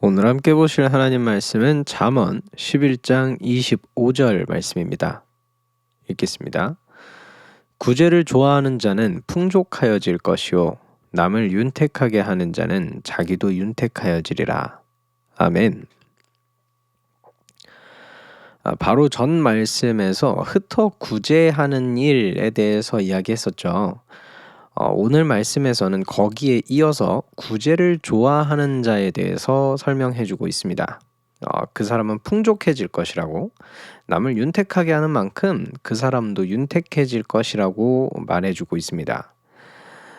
오늘 함께 보실 하나님 말씀은 잠언 11장 25절 말씀입니다. 읽겠습니다. 구제를 좋아하는 자는 풍족하여질 것이요 남을 윤택하게 하는 자는 자기도 윤택하여지리라. 아멘. 바로 전 말씀에서 흩어 구제하는 일에 대해서 이야기했었죠. 오늘 말씀에서는 거기에 이어서 구제를 좋아하는 자에 대해서 설명해주고 있습니다. 그 사람은 풍족해질 것이라고, 남을 윤택하게 하는 만큼 그 사람도 윤택해질 것이라고 말해주고 있습니다.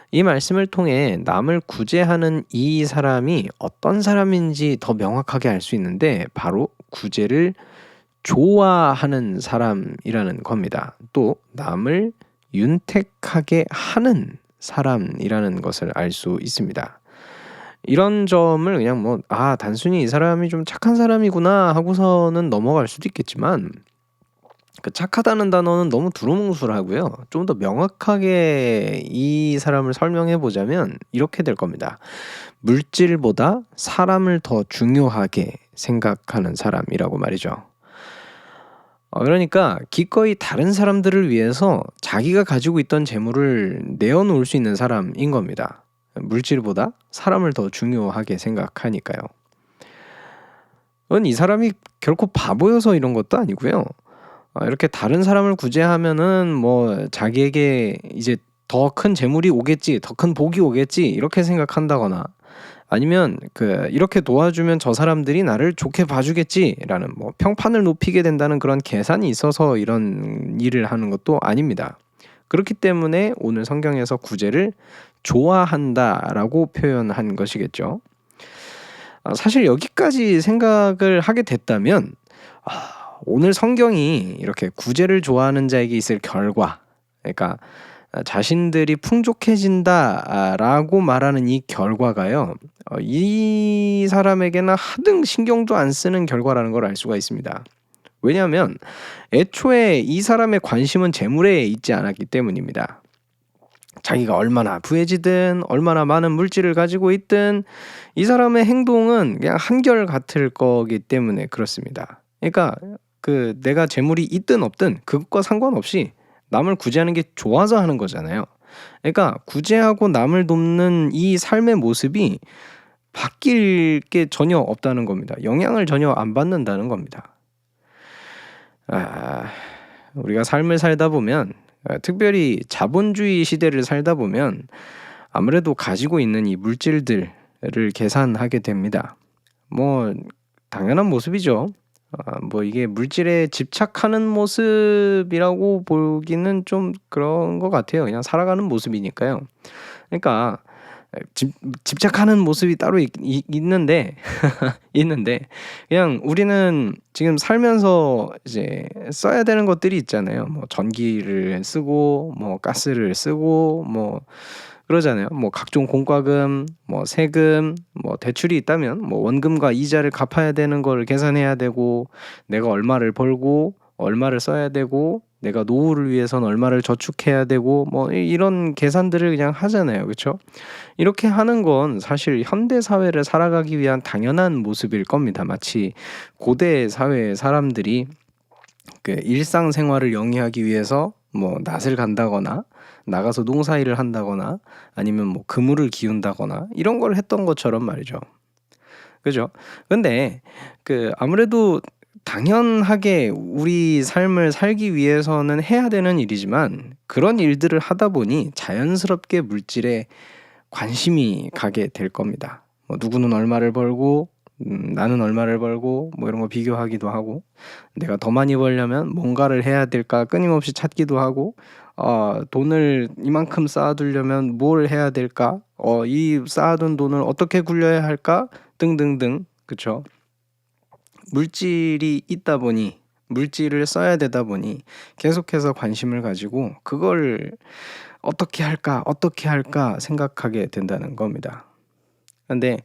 이 말씀을 통해 남을 구제하는 이 사람이 어떤 사람인지 더 명확하게 알 수 있는데, 바로 구제를 좋아하는 사람이라는 겁니다. 또 남을 윤택하게 하는 사람이라는 것을 알 수 있습니다. 이런 점을 그냥 단순히 이 사람이 좀 착한 사람이구나 하고서는 넘어갈 수도 있겠지만, 그 착하다는 단어는 너무 두루뭉술하고요. 좀 더 명확하게 이 사람을 설명해 보자면 이렇게 될 겁니다. 물질보다 사람을 더 중요하게 생각하는 사람이라고 말이죠. 그러니까 기꺼이 다른 사람들을 위해서 자기가 가지고 있던 재물을 내어놓을 수 있는 사람인 겁니다. 물질보다 사람을 더 중요하게 생각하니까요. 이 사람이 결코 바보여서 이런 것도 아니고요. 이렇게 다른 사람을 구제하면은 자기에게 이제 더 큰 재물이 오겠지, 더 큰 복이 오겠지 이렇게 생각한다거나, 아니면 이렇게 도와주면 저 사람들이 나를 좋게 봐주겠지라는 평판을 높이게 된다는 그런 계산이 있어서 이런 일을 하는 것도 아닙니다. 그렇기 때문에 오늘 성경에서 구제를 좋아한다라고 표현한 것이겠죠. 사실 여기까지 생각을 하게 됐다면 오늘 성경이 이렇게 구제를 좋아하는 자에게 있을 결과, 그러니까 자신들이 풍족해진다라고 말하는 이 결과가요, 이 사람에게는 하등 신경도 안 쓰는 결과라는 걸 알 수가 있습니다. 왜냐하면 애초에 이 사람의 관심은 재물에 있지 않았기 때문입니다. 자기가 얼마나 부해지든 얼마나 많은 물질을 가지고 있든 이 사람의 행동은 그냥 한결같을 거기 때문에 그렇습니다. 그러니까 내가 재물이 있든 없든 그것과 상관없이 남을 구제하는 게 좋아서 하는 거잖아요. 그러니까 구제하고 남을 돕는 이 삶의 모습이 바뀔 게 전혀 없다는 겁니다. 영향을 전혀 안 받는다는 겁니다. 우리가 삶을 살다 보면, 특별히 자본주의 시대를 살다 보면 아무래도 가지고 있는 이 물질들을 계산하게 됩니다. 당연한 모습이죠. 이게 물질에 집착하는 모습이라고 보기는 좀 그런 것 같아요. 그냥 살아가는 모습이니까요. 그러니까 집착하는 모습이 따로 있는데 그냥 우리는 지금 살면서 이제 써야 되는 것들이 있잖아요. 전기를 쓰고 가스를 쓰고 그러잖아요. 각종 공과금, 세금, 대출이 있다면 원금과 이자를 갚아야 되는 걸 계산해야 되고, 내가 얼마를 벌고 얼마를 써야 되고, 내가 노후를 위해서는 얼마를 저축해야 되고, 이런 계산들을 그냥 하잖아요. 그렇죠? 이렇게 하는 건 사실 현대 사회를 살아가기 위한 당연한 모습일 겁니다. 마치 고대 사회의 사람들이 일상생활을 영위하기 위해서 낫을 간다거나 나가서 농사일을 한다거나 아니면 그물을 기운다거나 이런 걸 했던 것처럼 말이죠. 그죠? 근데 아무래도 당연하게 우리 삶을 살기 위해서는 해야 되는 일이지만, 그런 일들을 하다 보니 자연스럽게 물질에 관심이 가게 될 겁니다. 누구는 얼마를 벌고 나는 얼마를 벌고 이런 거 비교하기도 하고, 내가 더 많이 벌려면 뭔가를 해야 될까 끊임없이 찾기도 하고, 돈을 이만큼 쌓아두려면 뭘 해야 될까, 이 쌓아둔 돈을 어떻게 굴려야 할까 등등등. 그쵸? 물질이 있다 보니, 물질을 써야 되다 보니 계속해서 관심을 가지고 그걸 어떻게 할까 생각하게 된다는 겁니다. 근데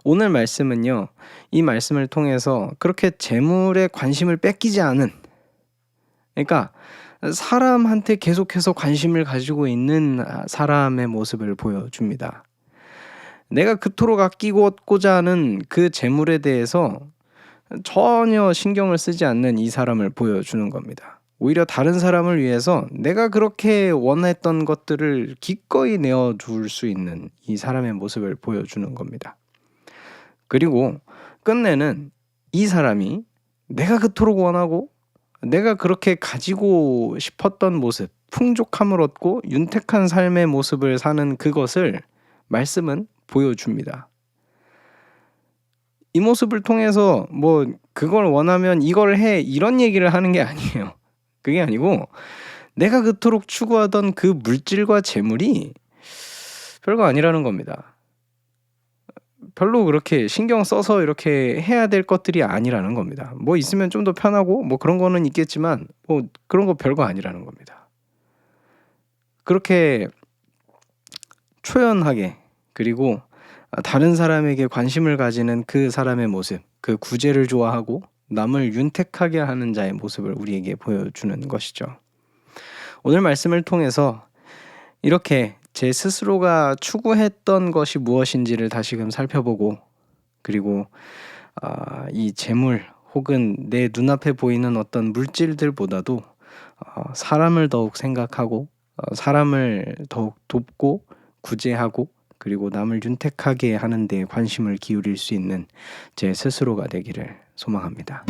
오늘 말씀은요, 이 말씀을 통해서 그렇게 재물에 관심을 뺏기지 않은, 그러니까 사람한테 계속해서 관심을 가지고 있는 사람의 모습을 보여줍니다. 내가 그토록 아끼고자 하는 그 재물에 대해서 전혀 신경을 쓰지 않는 이 사람을 보여주는 겁니다. 오히려 다른 사람을 위해서 내가 그렇게 원했던 것들을 기꺼이 내어줄 수 있는 이 사람의 모습을 보여주는 겁니다. 그리고 끝내는 이 사람이 내가 그토록 원하고 내가 그렇게 가지고 싶었던 모습, 풍족함을 얻고 윤택한 삶의 모습을 사는 그것을 말씀은 보여줍니다. 이 모습을 통해서 뭐 그걸 원하면 이걸 해 이런 얘기를 하는 게 아니에요. 그게 아니고 내가 그토록 추구하던 그 물질과 재물이 별거 아니라는 겁니다. 별로 그렇게 신경 써서 이렇게 해야 될 것들이 아니라는 겁니다. 뭐 있으면 좀 더 편하고 뭐 그런 거는 있겠지만 뭐 그런 거 별거 아니라는 겁니다. 그렇게 초연하게 그리고 다른 사람에게 관심을 가지는 그 사람의 모습, 그 구제를 좋아하고 남을 윤택하게 하는 자의 모습을 우리에게 보여주는 것이죠. 오늘 말씀을 통해서 이렇게 제 스스로가 추구했던 것이 무엇인지를 다시금 살펴보고 그리고 이 재물 혹은 내 눈앞에 보이는 어떤 물질들보다도 사람을 더욱 생각하고 사람을 더욱 돕고 구제하고 그리고 남을 윤택하게 하는 데 관심을 기울일 수 있는 제 스스로가 되기를 소망합니다.